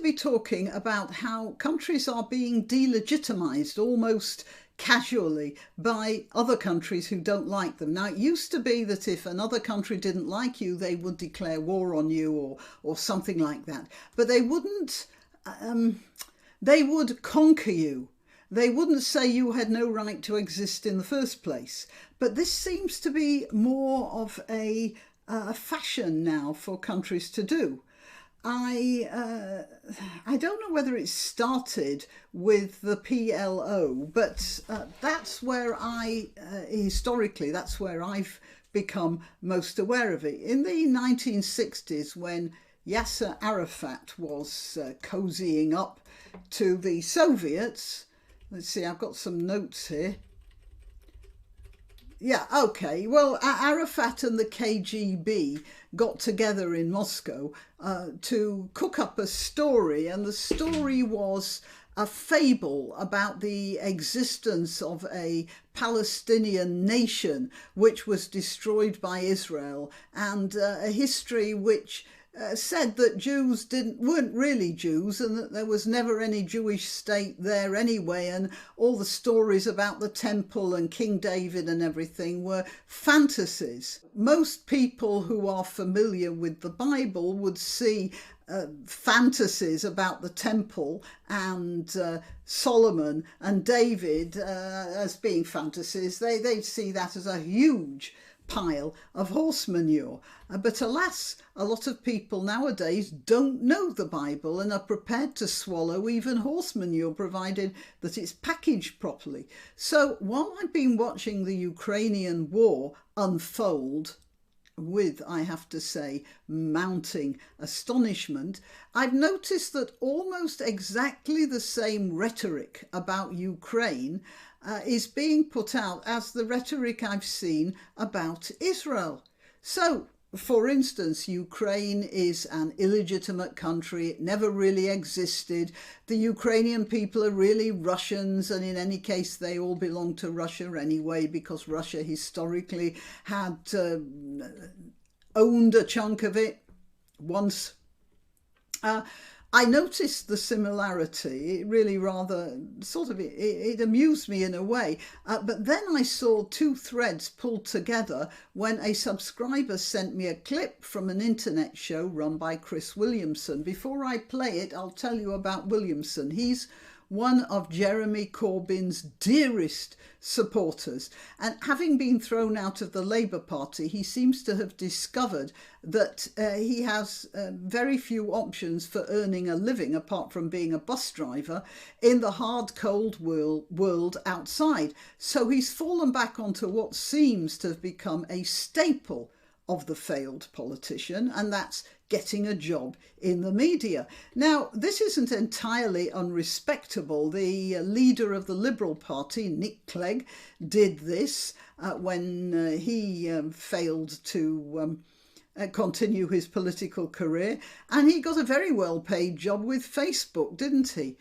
be talking about how countries are being delegitimized almost casually by other countries who don't like them. Now, it used to be that if another country didn't like you, they would declare war on you or something like that. But they wouldn't, they would conquer you. They wouldn't say you had no right to exist in the first place. But this seems to be more of a fashion now for countries to do. I don't know whether it started with the PLO, but that's where historically, that's where I've become most aware of it. In the 1960s, when Yasser Arafat was cozying up to the Soviets, let's see, I've got some notes here. Yeah, okay. Well, Arafat and the KGB got together in Moscow to cook up a story, and the story was a fable about the existence of a Palestinian nation which was destroyed by Israel, and a history which said that Jews weren't really Jews, and that there was never any Jewish state there anyway, and all the stories about the temple and King David and everything were fantasies. Most people who are familiar with the Bible would see fantasies about the temple and Solomon and David as being fantasies. They'd see that as a huge pile of horse manure. But alas, a lot of people nowadays don't know the Bible and are prepared to swallow even horse manure, provided that it's packaged properly. So while I've been watching the Ukrainian war unfold, with, I have to say, mounting astonishment, I've noticed that almost exactly the same rhetoric about Ukraine is being put out as the rhetoric I've seen about Israel. So, for instance, Ukraine is an illegitimate country. It never really existed. The Ukrainian people are really Russians, and in any case, they all belong to Russia anyway, because Russia historically had owned a chunk of it once. I noticed the similarity. It really rather it amused me in a way. But then I saw two threads pulled together when a subscriber sent me a clip from an internet show run by Chris Williamson. Before I play it, I'll tell you about Williamson. He's one of Jeremy Corbyn's dearest supporters, and having been thrown out of the Labour Party, he seems to have discovered that he has very few options for earning a living apart from being a bus driver in the hard cold world outside. So he's fallen back onto what seems to have become a staple of the failed politician, and that's getting a job in the media. Now, this isn't entirely unrespectable. The leader of the Liberal Party, Nick Clegg, did this when he failed to continue his political career, and he got a very well-paid job with Facebook, didn't he?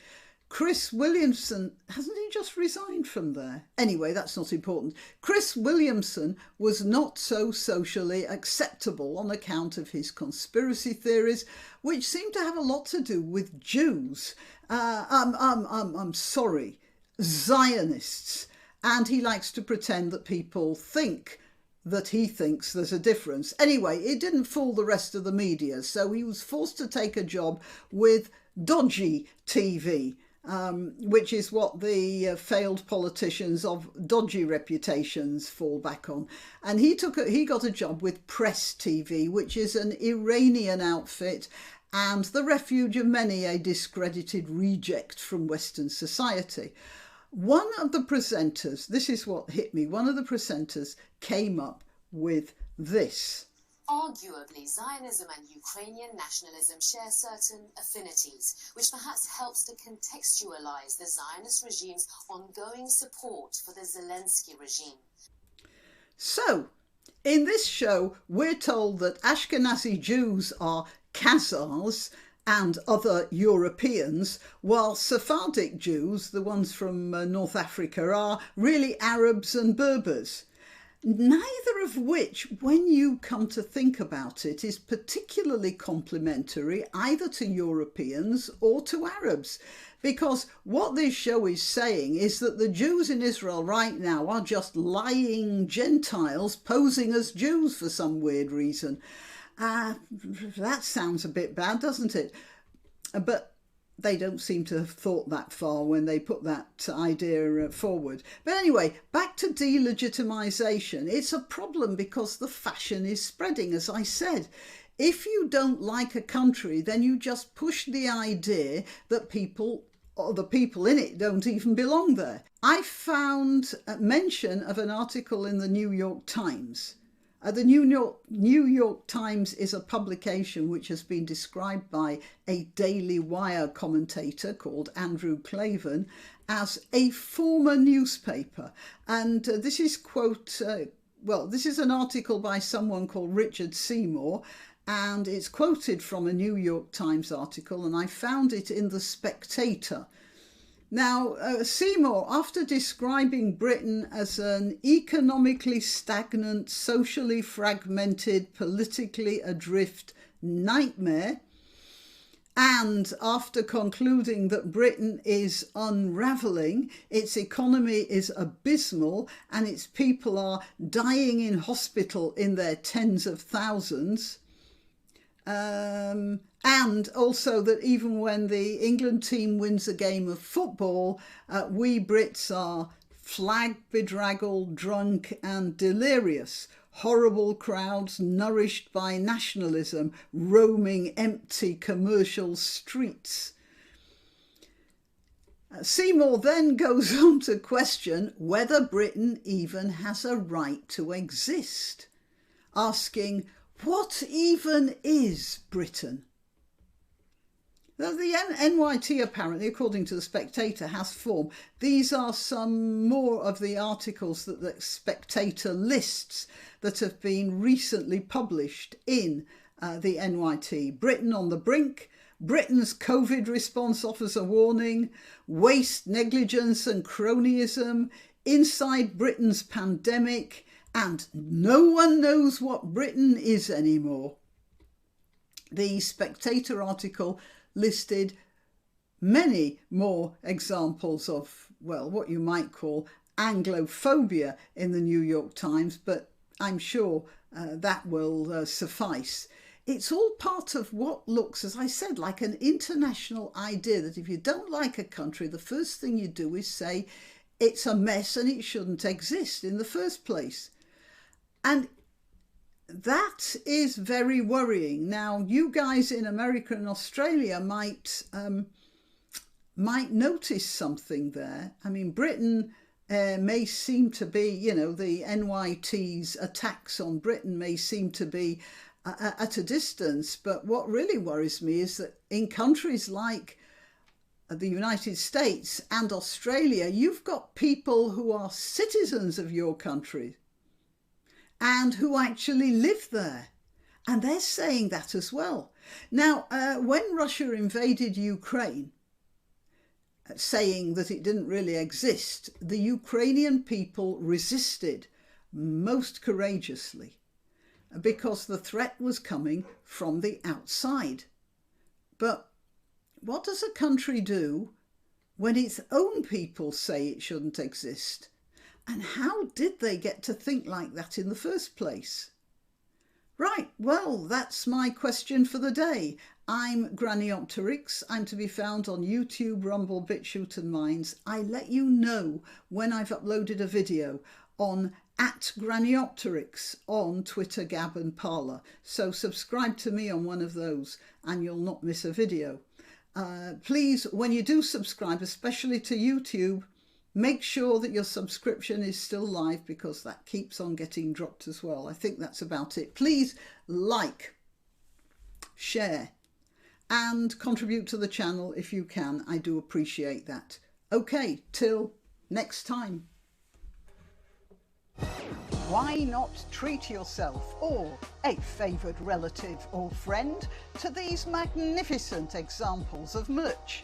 Chris Williamson, hasn't he just resigned from there? Anyway, that's not important. Chris Williamson was not so socially acceptable on account of his conspiracy theories, which seem to have a lot to do with Jews. I'm sorry, Zionists. And he likes to pretend that people think that he thinks there's a difference. Anyway, it didn't fool the rest of the media, so he was forced to take a job with dodgy TV. Which is what the failed politicians of dodgy reputations fall back on. And he got a job with Press TV, which is an Iranian outfit and the refuge of many a discredited reject from Western society. One of the presenters, this is what hit me, one of the presenters came up with this. Arguably, Zionism and Ukrainian nationalism share certain affinities, which perhaps helps to contextualize the Zionist regime's ongoing support for the Zelensky regime. So, in this show, we're told that Ashkenazi Jews are Khazars and other Europeans, while Sephardic Jews, the ones from North Africa, are really Arabs and Berbers. neither of which, when you come to think about it, is particularly complimentary either to Europeans or to Arabs. Because what this show is saying is that the Jews in Israel right now are just lying Gentiles posing as Jews for some weird reason. That sounds a bit bad, doesn't it? But they don't seem to have thought that far when they put that idea forward. But anyway, back to delegitimization. It's a problem because the fashion is spreading, as I said. If you don't like a country, then you just push the idea that people, or the people in it, don't even belong there. I found a mention of an article in the New York Times. The New York Times is a publication which has been described by a Daily Wire commentator called Andrew Klavan as a former newspaper. And this is this is an article by someone called Richard Seymour, and it's quoted from a New York Times article, and I found it in The Spectator. Now, Seymour, after describing Britain as an economically stagnant, socially fragmented, politically adrift nightmare, and after concluding that Britain is unravelling, its economy is abysmal, and its people are dying in hospital in their tens of thousands, and also that even when the England team wins a game of football, we Brits are flag-bedraggled, drunk and delirious. Horrible crowds nourished by nationalism, roaming empty commercial streets. Seymour then goes on to question whether Britain even has a right to exist, asking, what even is Britain? Now, the NYT apparently, according to The Spectator, has form. These are some more of the articles that The Spectator lists that have been recently published in the NYT. Britain on the brink, Britain's COVID response offers a warning, waste, negligence and cronyism, inside Britain's pandemic, and no one knows what Britain is anymore. The Spectator article listed many more examples of, well, what you might call Anglophobia in the New York Times, but I'm sure that will suffice. It's all part of what looks, as I said, like an international idea that if you don't like a country, the first thing you do is say it's a mess and it shouldn't exist in the first place. And that is very worrying. Now, you guys in America and Australia might notice something there. I mean, Britain may seem to be, you know, the NYT's attacks on Britain may seem to be at a distance. But what really worries me is that in countries like the United States and Australia, you've got people who are citizens of your country and who actually live there. And they're saying that as well. Now, when Russia invaded Ukraine, saying that it didn't really exist, the Ukrainian people resisted most courageously because the threat was coming from the outside. But what does a country do when its own people say it shouldn't exist? And how did they get to think like that in the first place? Right, well, that's my question for the day. I'm Granniopteryx. I'm to be found on YouTube, Rumble, BitChute and Minds. I let you know when I've uploaded a video on @Granniopteryx on Twitter, Gab and Parler. So subscribe to me on one of those and you'll not miss a video. Please, when you do subscribe, especially to YouTube, make sure that your subscription is still live because that keeps on getting dropped as well. I think that's about it. Please like, share and contribute to the channel if you can. I do appreciate that. Okay, till next time. Why not treat yourself or a favoured relative or friend to these magnificent examples of merch?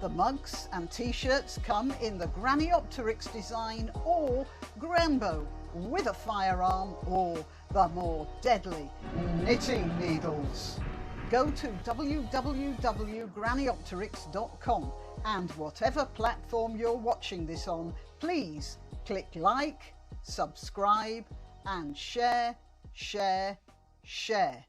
The mugs and t-shirts come in the Granniopteryx design or Grambo. with a firearm or the more deadly knitting needles. Go to www.granniopteryx.com, and whatever platform you're watching this on, please click like, subscribe and share, share, share.